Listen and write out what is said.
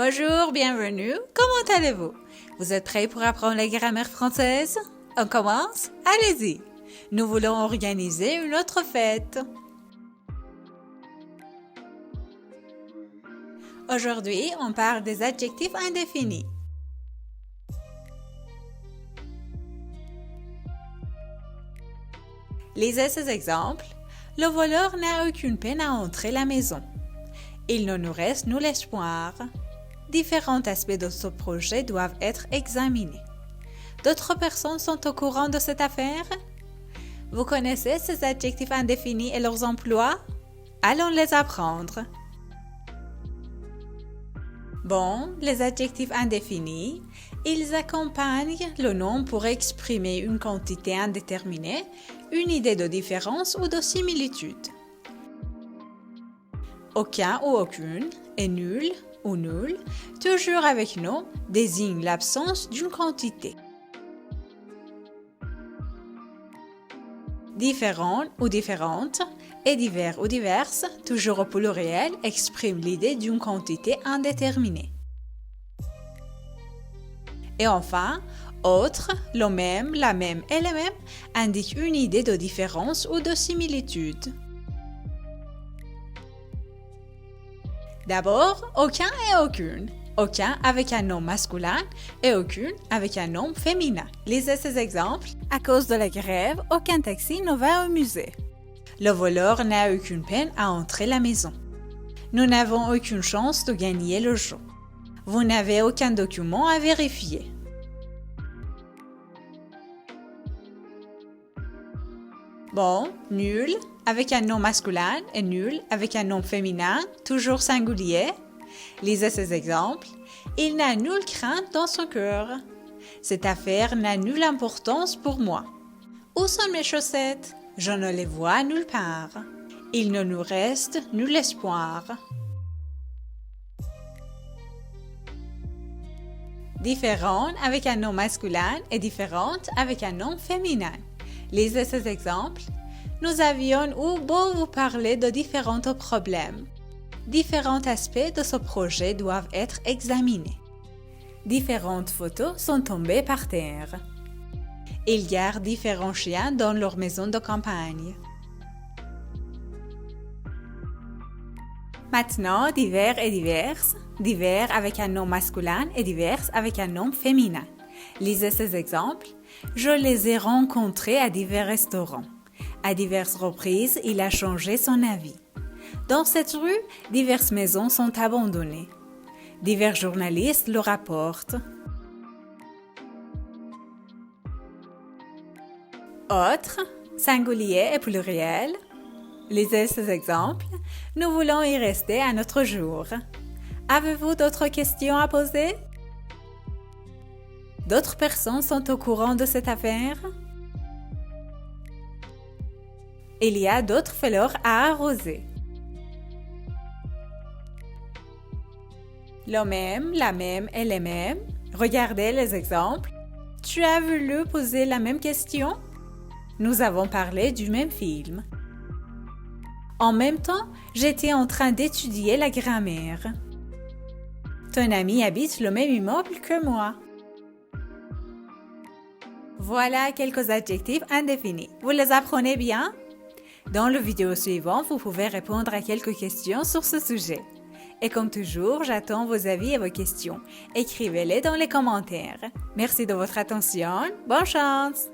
Bonjour, bienvenue. Comment allez-vous? Vous êtes prêts pour apprendre la grammaire française? On commence? Allez-y. Nous voulons organiser une autre fête. Aujourd'hui, on parle des adjectifs indéfinis. Lisez ces exemples. Le voleur n'a aucune peine à entrer à la maison. Il ne nous reste nous l'espoir. Différents aspects de ce projet doivent être examinés. D'autres personnes sont au courant de cette affaire? Vous connaissez ces adjectifs indéfinis et leurs emplois? Allons les apprendre. Bon, les adjectifs indéfinis, ils accompagnent le nom pour exprimer une quantité indéterminée, une idée de différence ou de similitude. Aucun ou aucune et nul ou nul, toujours avec nous, désigne l'absence d'une quantité. Différent ou différente et divers ou diverses, toujours au pluriel, exprime l'idée d'une quantité indéterminée. Et enfin, autre, le même, la même et les mêmes indiquent une idée de différence ou de similitude. D'abord, aucun et aucune. Aucun avec un nom masculin et aucune avec un nom féminin. Lisez ces exemples. À cause de la grève, aucun taxi ne va au musée. Le voleur n'a aucune peine à entrer à la maison. Nous n'avons aucune chance de gagner le jeu. Vous n'avez aucun document à vérifier. Bon, nul avec un nom masculin et nul avec un nom féminin, toujours singulier. Lisez ces exemples. Il n'a nulle crainte dans son cœur. Cette affaire n'a nulle importance pour moi. Où sont mes chaussettes? Je ne les vois nulle part. Il ne nous reste nul espoir. Différente avec un nom masculin et différente avec un nom féminin. Lisez ces exemples. Nous avions eu beau vous parler de différents problèmes. Différents aspects de ce projet doivent être examinés. Différentes photos sont tombées par terre. Ils gardent différents chiens dans leur maison de campagne. Maintenant, divers et diverses. Divers avec un nom masculin et diverses avec un nom féminin. Lisez ces exemples. Je les ai rencontrés à divers restaurants. À diverses reprises, il a changé son avis. Dans cette rue, diverses maisons sont abandonnées. Divers journalistes le rapportent. Autre, singulier et pluriel. Lisez ces exemples. Nous voulons y rester un autre jour. Avez-vous d'autres questions à poser? D'autres personnes sont au courant de cette affaire? Il y a d'autres fleurs à arroser. Le même, la même et les mêmes. Regardez les exemples. Tu as voulu poser la même question? Nous avons parlé du même film. En même temps, j'étais en train d'étudier la grammaire. Ton ami habite le même immeuble que moi. Voilà quelques adjectifs indéfinis. Vous les apprenez bien? Dans la vidéo suivante, vous pouvez répondre à quelques questions sur ce sujet. Et comme toujours, j'attends vos avis et vos questions. Écrivez-les dans les commentaires. Merci de votre attention. Bonne chance!